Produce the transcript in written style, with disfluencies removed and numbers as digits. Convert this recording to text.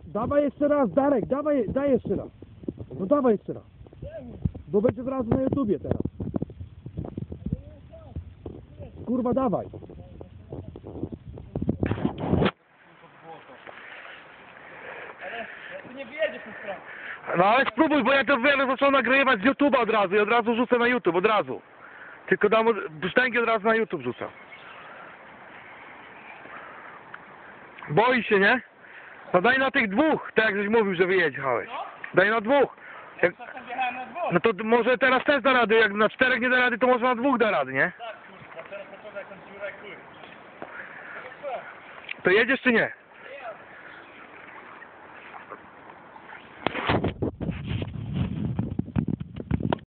Dawaj jeszcze raz, Darek, daj jeszcze raz. No dawaj jeszcze raz. Bo będzie od razu na YouTubie teraz. Kurwa, dawaj. Ale ty nie wyjedziesz na stronę. No ale spróbuj, bo ja to będę zaczął nagrywać z YouTube'a od razu i od razu rzucę na YouTube, od razu. Tylko dam sztęgi od razu na YouTube rzucę. Boi się, nie? No daj na tych dwóch, tak jak żeś mówił, że wyjechałeś. Daj na dwóch. Jak... Czasem wjechałem na dwóch. No to może teraz też da rady, jak na czterech nie da rady, to może na dwóch da rady, nie? Tak, kurwa, teraz początek jak dziura i chuj. To jedziesz czy nie?